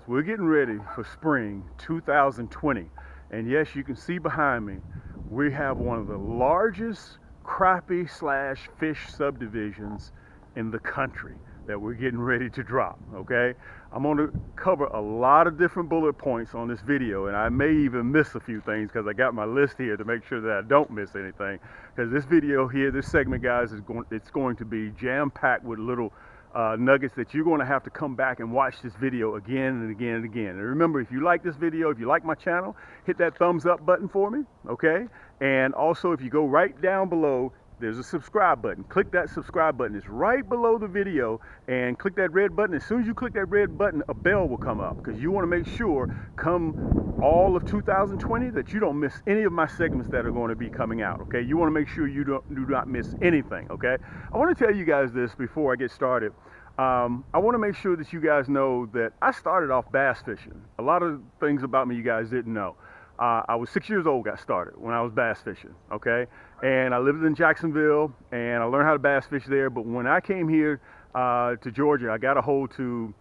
We're getting ready for spring 2020, and yes, you can see behind me, we have one of the largest crappie slash fish subdivisions in the country that we're getting ready to drop. Okay, I'm going to cover a lot of different bullet points on this video, and I may even miss a few things because I got my list here to make sure that I don't miss anything. Because this video here, this segment, guys, it's going to be jam-packed with little nuggets that you're going to have to come back and watch this video again and again and again. And remember, if you like this video, if you like my channel, hit that thumbs up button for me, okay? And also, if you go right down below, there's a subscribe button. Click that subscribe button. It's right below the video, and click that red button. As soon as you click that red button, a bell will come up because you want to make sure come all of 2020 that you don't miss any of my segments that are going to be coming out, okay? You want to make sure you do not miss anything, okay? I want to tell you guys this before I get started. I want to make sure that you guys know that I started off bass fishing. A lot of things about me you guys didn't know. I was 6 years old, got started when I was bass fishing, okay? And I lived in Jacksonville, and I learned how to bass fish there. But when I came here to Georgia, I got a hold to,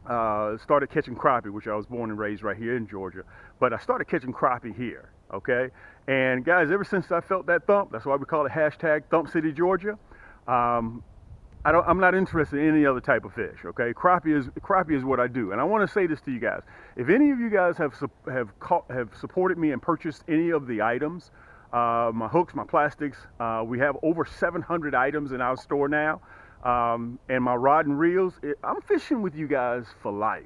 started catching crappie, which I was born and raised right here in Georgia. But I started catching crappie here, okay? And guys, ever since I felt that thump, that's why we call it hashtag Thump City, Georgia. I'm not interested in any other type of fish, okay? Crappie is what I do. And I want to say this to you guys. If any of you guys have supported me and purchased any of the items, my hooks, my plastics, we have over 700 items in our store now, and my rod and reels, I'm fishing with you guys for life.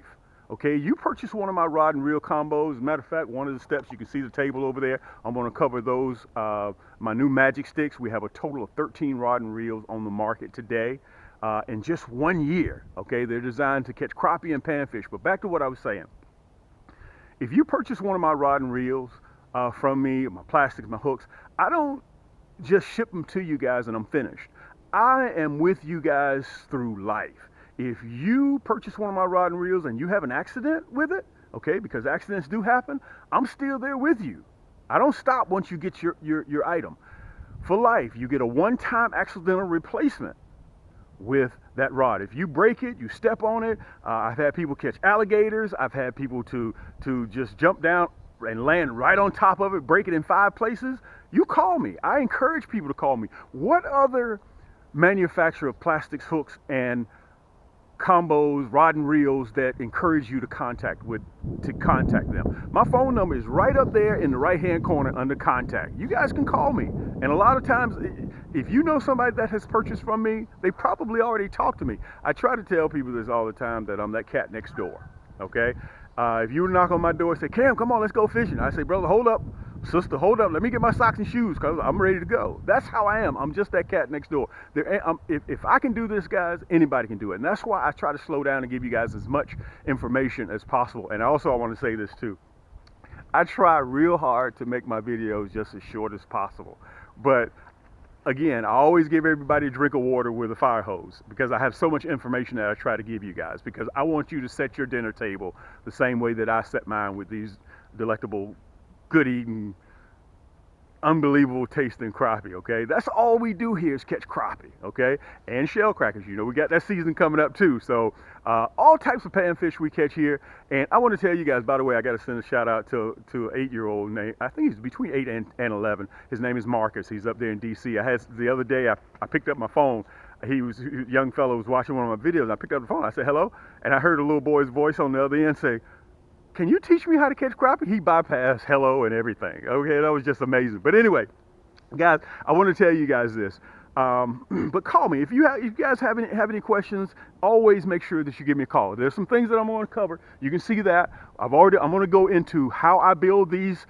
Okay, you purchase one of my rod and reel combos. As a matter of fact, one of the steps, you can see the table over there. I'm going to cover those, my new Magic Stiks. We have a total of 13 rod and reels on the market today in just 1 year. Okay, they're designed to catch crappie and panfish. But back to what I was saying. If you purchase one of my rod and reels from me, my plastics, my hooks, I don't just ship them to you guys and I'm finished. I am with you guys through life. If you purchase one of my rod and reels and you have an accident with it, okay, because accidents do happen, I'm still there with you. I don't stop once you get your item. For life, you get a one-time accidental replacement with that rod. If you break it, you step on it. I've had people catch alligators. I've had people to just jump down and land right on top of it, break it in 5 places. You call me. I encourage people to call me. What other manufacturer of plastics, hooks, and combos, rod and reels that encourage you to contact them? My phone number is right up there in the right hand corner under contact. You guys can call me, and a lot of times if you know somebody that has purchased from me, they probably already talked to me. I try to tell people this all the time, that I'm that cat next door, okay? If you knock on my door and say, Cam, come on, let's go fishing, I say, brother, hold up. Sister, hold up, let me get my socks and shoes because I'm ready to go. That's how I am. I'm just that cat next door. If I can do this, guys, anybody can do it. And that's why I try to slow down and give you guys as much information as possible. And also, I want to say this too. I try real hard to make my videos just as short as possible. But again, I always give everybody a drink of water with a fire hose because I have so much information that I try to give you guys, because I want you to set your dinner table the same way that I set mine with these delectable, good eating, unbelievable tasting crappie, okay? That's all we do here is catch crappie, okay? And shell crackers. You know, we got that season coming up too. So all types of panfish we catch here. And I want to tell you guys, by the way, I got to send a shout out to an 8-year-old named, I think he's between 8 and 11. His name is Marcus. He's up there in DC. The other day, I picked up my phone. A young fellow was watching one of my videos. I picked up the phone. I said, hello. And I heard a little boy's voice on the other end say, can you teach me how to catch crappie? He bypassed hello and everything. Okay, that was just amazing. But anyway, guys, I want to tell you guys this. But call me if you guys have any questions. Always make sure that you give me a call. There's some things that I'm going to cover. You can see that I'm going to go into how I build these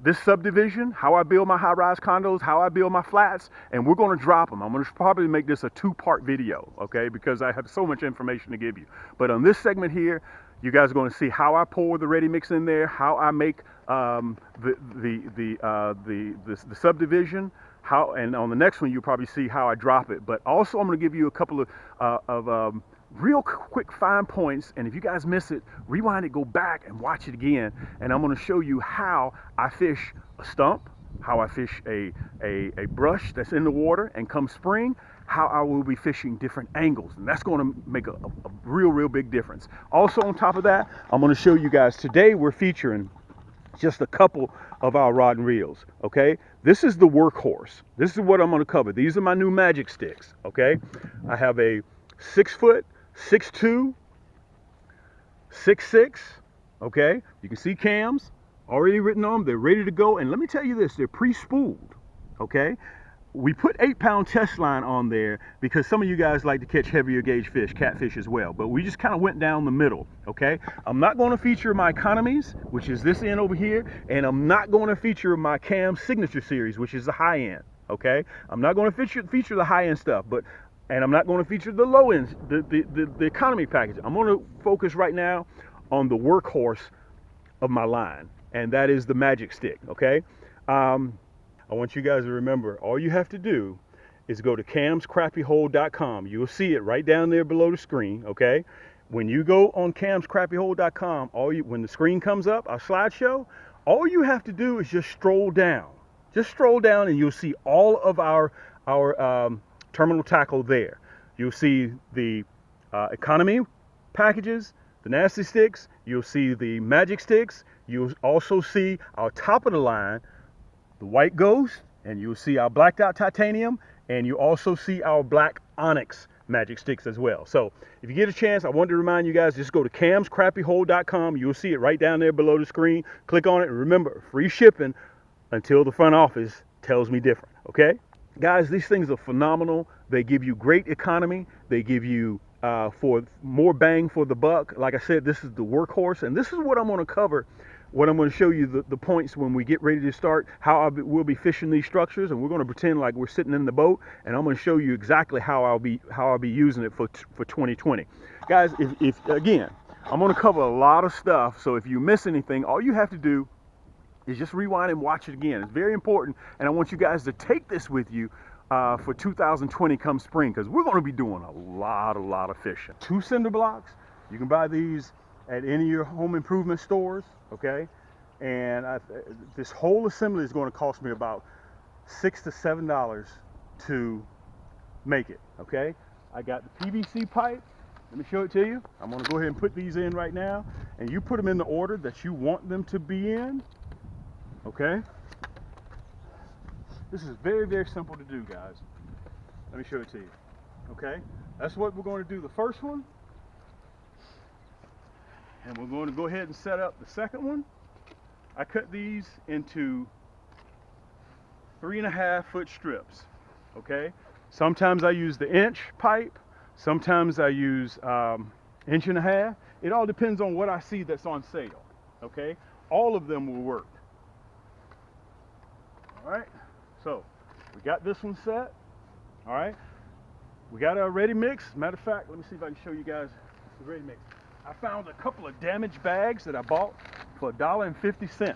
this subdivision, how I build my high-rise condos, how I build my flats, and we're going to drop them. I'm going to probably make this a 2-part video, okay, because I have so much information to give you. But on this segment here, you guys are going to see how I pour the ready mix in there, how I make the subdivision, and on the next one you'll probably see how I drop it. But also I'm going to give you a couple of real quick fine points, and if you guys miss it, rewind it, go back and watch it again, and I'm going to show you how I fish a stump, how I fish a brush that's in the water, and come spring, how I will be fishing different angles, and that's going to make a real big difference. Also on top of that, I'm going to show you guys today we're featuring just a couple of our rod and reels. Okay, this is the workhorse. This is what I'm going to cover. These are my new Magic Stiks. Okay, I have a 6 foot 6'2", 6'6". Okay, you can see cams already written on them. They're ready to go, and let me tell you this, they're pre-spooled. Okay, we put 8-pound test line on there because some of you guys like to catch heavier gauge fish, catfish as well, but we just kind of went down the middle. Okay, I'm not going to feature my economies, which is this end over here, and I'm not going to feature my Cam Signature Series, which is the high end. Okay, I'm not going to feature the high end stuff, and I'm not going to feature the low end, the economy package. I'm going to focus right now on the workhorse of my line, and that is the Magic Stik. Okay, I want you guys to remember, all you have to do is go to camscrappiehole.com. You'll see it right down there below the screen. Okay, when you go on camscrappiehole.com, when the screen comes up, our slideshow, all you have to do is just stroll down. Just stroll down, and you'll see all of our terminal tackle there. You'll see the economy packages, the Nasty Sticks. You'll see the Magic Stiks. You'll also see our top of the line, the White Ghost, and you'll see our blacked out titanium, and you also see our black onyx Magic Stiks as well. So if you get a chance, I wanted to remind you guys, just go to camscrappiehole.com. You'll see it right down there below the screen. Click on it, and remember, free shipping until the front office tells me different. Okay, guys, these things are phenomenal. They give you great economy. They give you for more bang for the buck. Like I said, this is the workhorse, and this is what I'm going to cover. What I'm going to show you the points when we get ready to start, how we'll be fishing these structures, and we're going to pretend like we're sitting in the boat, and I'm going to show you exactly how I'll be using it for 2020. Guys, if again, I'm going to cover a lot of stuff, so if you miss anything, all you have to do is just rewind and watch it again. It's very important, and I want you guys to take this with you for 2020 come spring, because we're going to be doing a lot of fishing. 2 cinder blocks. You can buy these at any of your home improvement stores. Okay, and this whole assembly is going to cost me about $6 to $7 to make it. Okay, I got the PVC pipe. Let me show it to you. I'm going to go ahead and put these in right now, and you put them in the order that you want them to be in. Okay, this is very simple to do, guys. Let me show it to you. Okay, that's what we're going to do the first one. And we're going to go ahead and set up the second one. I cut these into 3.5 foot strips. Okay, sometimes I use the inch pipe, sometimes I use 1.5 inches. It all depends on what I see that's on sale. Okay, all of them will work. All right, so we got this one set. All right, we got our ready mix. Matter of fact, let me see if I can show you guys the ready mix. I found a couple of damaged bags that I bought for $1.50.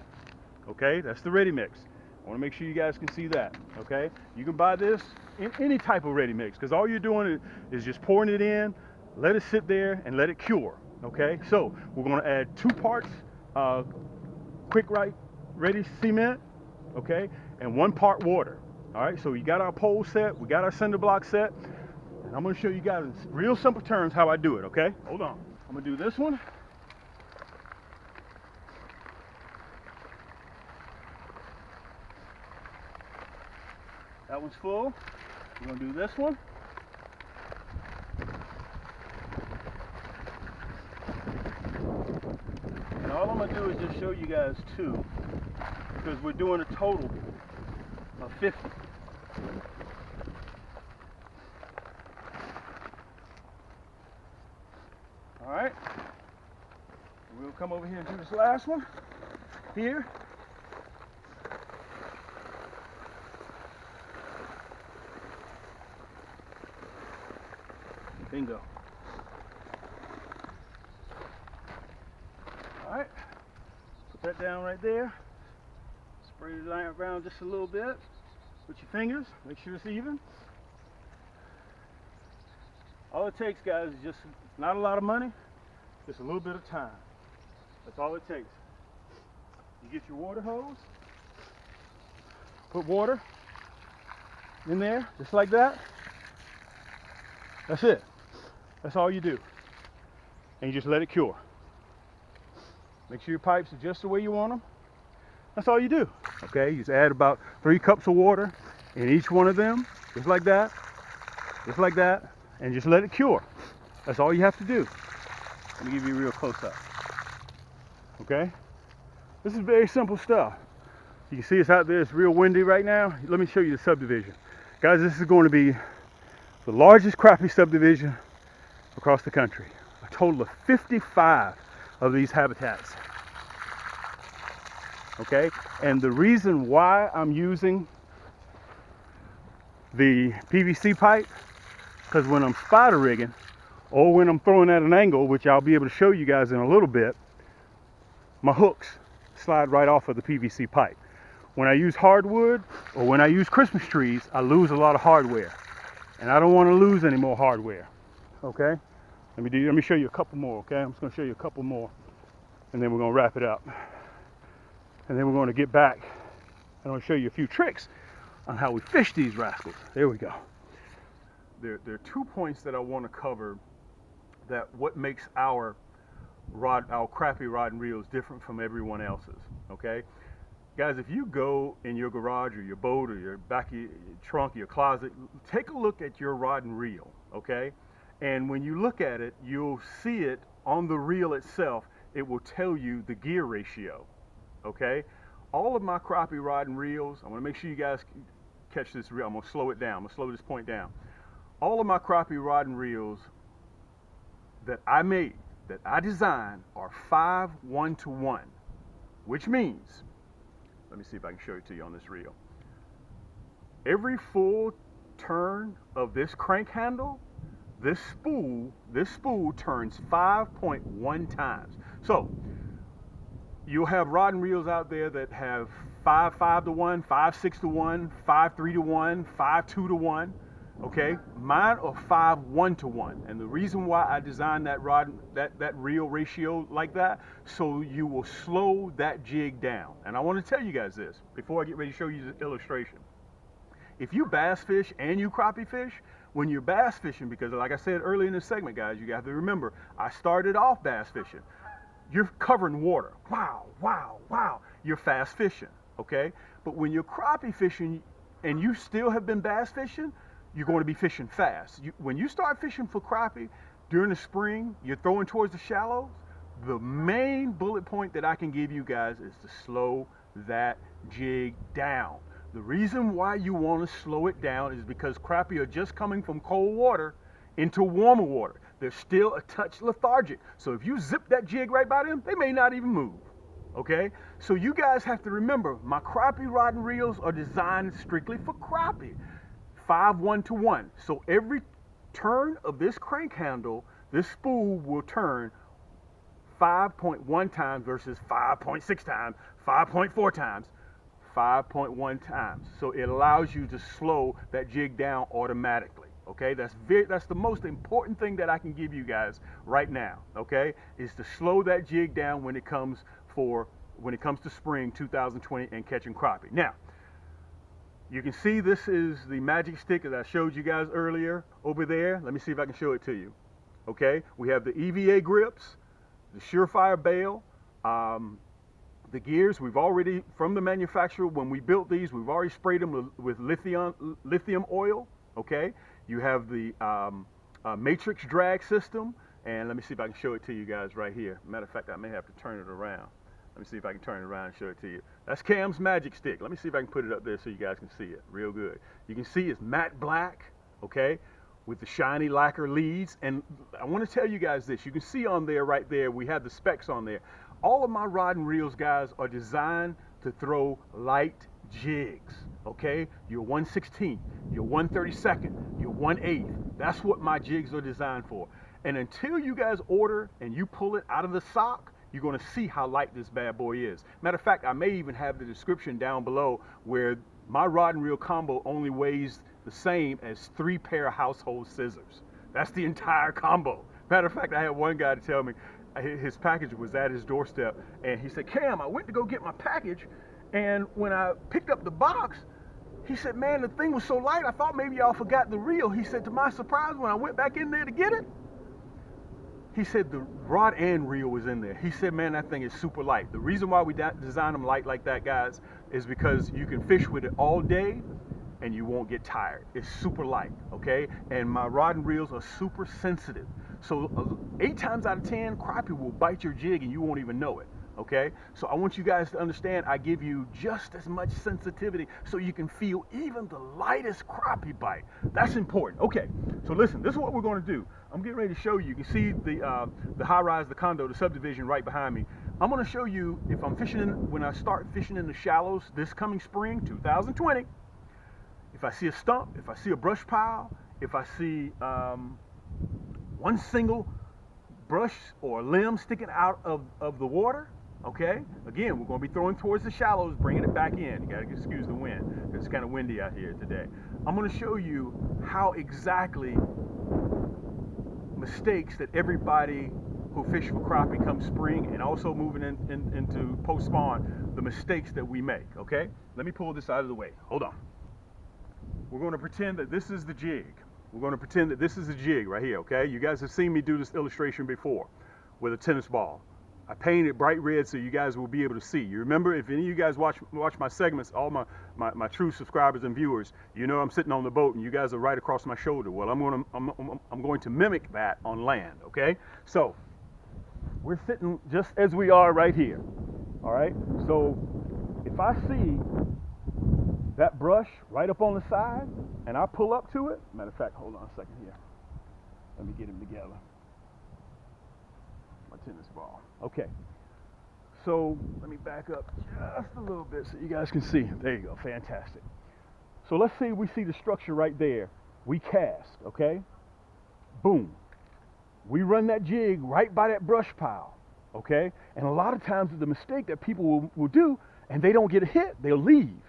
Okay, that's the ready mix. I want to make sure you guys can see that. Okay, you can buy this in any type of ready mix, because all you're doing is just pouring it in, let it sit there, and let it cure. Okay, so we're going to add 2 parts quick right ready cement, okay, and 1 part water. All right, so we got our pole set, we got our cinder block set, and I'm going to show you guys in real simple terms how I do it. Okay, hold on. I'm going to do this one. That one's full. We're going to do this one. And all I'm going to do is just show you guys 2, because we're doing a total of 50. All right, we'll come over here and do this last one here. Bingo. All right, put that down right there. Spray the line around just a little bit with your fingers. Make sure it's even. All it takes, guys, is just not a lot of money, just a little bit of time. That's all it takes. You get your water hose, put water in there, just like that. That's it. That's all you do. And you just let it cure. Make sure your pipes are just the way you want them. That's all you do. Okay, you just add about 3 cups of water in each one of them, just like that, and just let it cure. That's all you have to do. Let me give you a real close up. Okay, this is very simple stuff. You can see it's out there, it's real windy right now. Let me show you the subdivision. Guys, this is going to be the largest crappie subdivision across the country. A total of 55 of these habitats. Okay, and the reason why I'm using the PVC pipe, because when I'm spider rigging or when I'm throwing at an angle, which I'll be able to show you guys in a little bit, my hooks slide right off of the PVC pipe. When I use hardwood or when I use Christmas trees, I lose a lot of hardware, and I don't want to lose any more hardware. Okay, let me show you a couple more. Okay, I'm just going to show you a couple more, and then we're going to wrap it up. And then we're going to get back and I'm going to show you a few tricks on how we fish these rascals. There we go. There are 2 points that I want to cover, that what makes our crappie rod and reels different from everyone else's. Okay, guys, if you go in your garage or your boat or your back of your trunk, your closet, take a look at your rod and reel. Okay, and when you look at it, you'll see it on the reel itself. It will tell you the gear ratio. Okay, all of my crappie rod and reels, I want to make sure you guys catch this reel. I'm going to slow it down. I'm going to slow this point down. All of my crappie rod and reels that I made, that I designed, are 5:1:1, which means, let me see if I can show it to you on this reel. Every full turn of this crank handle, this spool turns 5.1 times. So you'll have rod and reels out there that have 5:5:1, 5:6:1, 5:3:1, 5:2:1. Okay, mine are 5:1:1, and the reason why I designed that reel ratio like that, so you will slow that jig down. And I want to tell you guys this before I get ready to show you the illustration. If you bass fish and you crappie fish, when you're bass fishing, because like I said earlier in this segment, guys, you have to remember, I started off bass fishing. You're covering water. Wow, wow, wow. You're fast fishing, okay? But when you're crappie fishing and you still have been bass fishing, you're going to be fishing fast. When you start fishing for crappie during the spring, you're throwing towards the shallows, the main bullet point that I can give you guys is to slow that jig down. The reason why you want to slow it down is because crappie are just coming from cold water into warmer water. They're still a touch lethargic. So if you zip that jig right by them, they may not even move. Okay? So you guys have to remember, my crappie rod and reels are designed strictly for crappie. 5:1:1. So every turn of this crank handle, this spool will turn 5.1 times versus 5.6 times, 5.4 times, 5.1 times. So it allows you to slow that jig down automatically. Okay, that's the most important thing that I can give you guys right now. Okay, is to slow that jig down when it comes to spring 2020 and catching crappie. Now, you can see this is the Magic Stick that I showed you guys earlier over there. Let me see if I can show it to you. Okay, we have the EVA grips, the Surefire bail, the gears. We've already, from the manufacturer, when we built these, we've already sprayed them with lithium oil. Okay. You have the matrix drag system, and let me see if I can show it to you guys right here. Matter of fact, I may have to turn it around. Let me see if I can turn it around and show it to you. That's Cam's Magic Stick. Let me see if I can put it up there so you guys can see it real good. You can see it's matte black, okay, with the shiny lacquer leads. And I want to tell you guys this. You can see on there, right there, we have the specs on there. All of my rod and reels, guys, are designed to throw light jigs, okay? Your 1/16, your 1/32, your 1/8. That's what my jigs are designed for. And until you guys order and you pull it out of the sock, you're going to see how light this bad boy is. Matter of fact, I may even have the description down below where my rod and reel combo only weighs the same as 3 pair of household scissors. That's the entire combo. Matter of fact, I had one guy to tell me his package was at his doorstep, and he said, Cam, I went to go get my package, and when I picked up the box, He said, man, the thing was so light, I thought maybe y'all forgot the reel. He said, to my surprise, when I went back in there to get it, he said the rod and reel was in there. He said, man, that thing is super light. The reason why we design them light like that, guys, is because you can fish with it all day and you won't get tired. It's super light, okay? And my rod and reels are super sensitive. So 8 times out of 10, crappie will bite your jig and you won't even know it. Okay, so I want you guys to understand I give you just as much sensitivity so you can feel even the lightest crappie bite. That's important. Okay, so listen, this is what we're going to do. I'm getting ready to show you. You can see the high rise, the condo, the subdivision right behind me. I'm going to show you if I'm fishing when I start fishing in the shallows this coming spring, 2020. If I see a stump, if I see a brush pile, if I see one single brush or limb sticking out of the water. Okay, again, we're going to be throwing towards the shallows, bringing it back in. You got to excuse the wind. It's kind of windy out here today. I'm going to show you how exactly mistakes that everybody who fish for crappie come spring and also moving into post-spawn, the mistakes that we make, okay? Let me pull this out of the way. Hold on. We're going to pretend that this is the jig. We're going to pretend that this is the jig right here, okay? You guys have seen me do this illustration before with a tennis ball. I painted it bright red so you guys will be able to see. You remember, if any of you guys watch my segments, all my true subscribers and viewers, you know I'm sitting on the boat and you guys are right across my shoulder. Well, I'm going to mimic that on land, okay? So we're sitting just as we are right here, all right? So if I see that brush right up on the side and I pull up to it, matter of fact, hold on a second here. Let me get him together. My tennis ball. Okay, so let me back up just a little bit so you guys can see. There you go, fantastic. So let's say we see the structure right there. We cast, okay? Boom. We run that jig right by that brush pile, okay? And a lot of times the mistake that people will do, and they don't get a hit, they'll leave.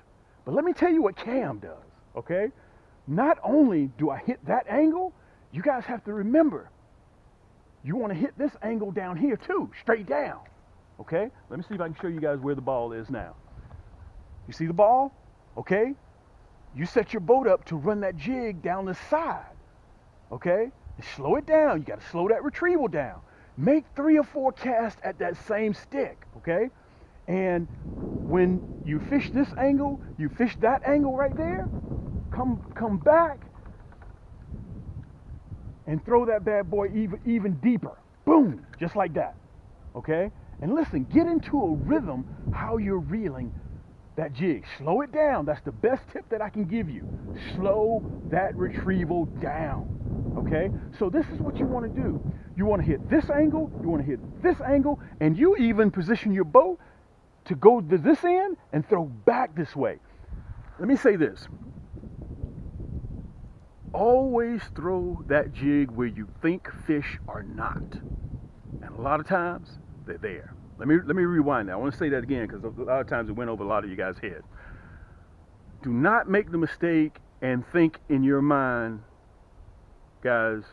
But let me tell you what Cam does, okay? Not only do I hit that angle, you guys have to remember, you want to hit this angle down here too, straight down, okay? Let me see if I can show you guys where the ball is now. You see the ball? Okay? You set your boat up to run that jig down the side, okay? And slow it down. You got to slow that retrieval down. Make 3 or 4 casts at that same stick, okay? And when you fish this angle, you fish that angle right there, come back, and throw that bad boy even deeper. Boom, just like that, okay? And listen, get into a rhythm how you're reeling that jig. Slow it down. That's the best tip that I can give you. Slow that retrieval down, okay? So this is what you want to do. You want to hit this angle, you want to hit this angle, and you even position your boat to go to this end and throw back this way. Let me say this. Always throw that jig where you think fish are not. And a lot of times, they're there. Let me rewind that. I want to say that again because a lot of times it went over a lot of you guys' head. Do not make the mistake and think in your mind, guys,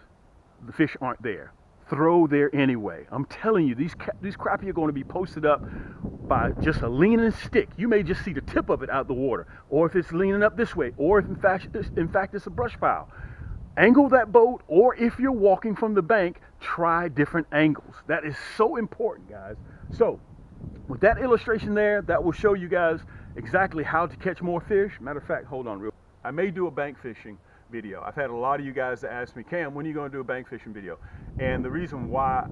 the fish aren't there. Throw there anyway. I'm telling you, these crappie are going to be posted up by just a leaning stick. You may just see the tip of it out the water, or if it's leaning up this way, or if in fact it's a brush pile. Angle that boat, or if you're walking from the bank, try different angles. That is so important, guys. So with that illustration there, that will show you guys exactly how to catch more fish. Matter of fact, hold on real. I may do a bank fishing video. I've had a lot of you guys that ask me, Cam, when are you going to do a bank fishing video? And the reason why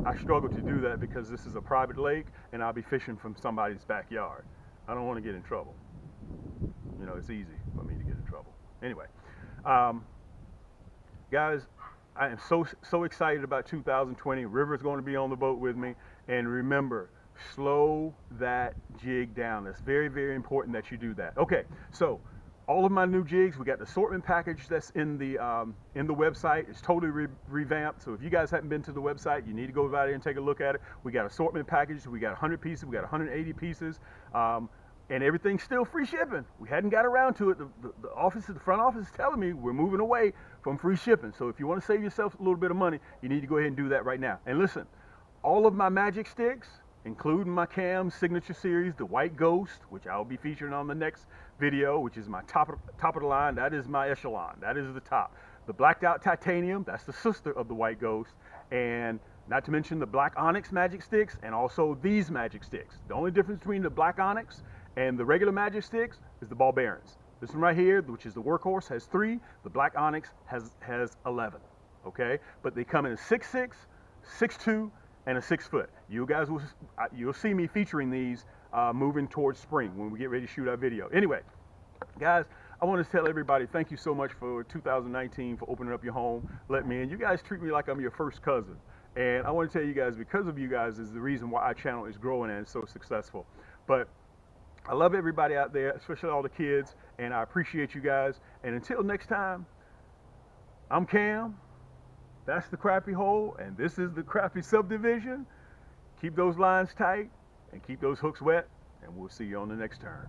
I struggle to do that because this is a private lake and I'll be fishing from somebody's backyard. I don't want to get in trouble. You know, it's easy for me to get in trouble. Anyway, guys, I am so excited about 2020. River's going to be on the boat with me. And remember, slow that jig down. It's very, very important that you do that. Okay, so all of my new jigs, we got the assortment package that's in the website. It's totally revamped. So if you guys haven't been to the website, you need to go by there and take a look at it. We got assortment package. We got 100 pieces. We got 180 pieces. And everything's still free shipping. We hadn't got around to it. The front office is telling me we're moving away from free shipping. So if you want to save yourself a little bit of money, you need to go ahead and do that right now. And listen, all of my magic sticks, including my Cam signature series, the White Ghost, which I'll be featuring on the next video, which is my top of the line. That is my echelon. That is the top. The blacked out titanium, that's the sister of the White Ghost, and not to mention the black onyx magic sticks, and also these magic sticks. The only difference between the black onyx and the regular magic sticks is the ball bearings. This one right here, which is the workhorse, has 3. The black onyx has 11. Okay, but they come in a 6'6", 6'2", and a 6 foot. You guys you'll see me featuring these moving towards spring when we get ready to shoot our video. Anyway, guys, I want to tell everybody thank you so much for 2019 for opening up your home, let me in. You guys treat me like I'm your first cousin, and I want to tell you guys, because of you guys is the reason why our channel is growing and so successful. But I love everybody out there, especially all the kids, and I appreciate you guys. And until next time, I'm Cam. That's the Crappie hole, and this is the Crappie subdivision. Keep those lines tight and keep those hooks wet, and we'll see you on the next turn.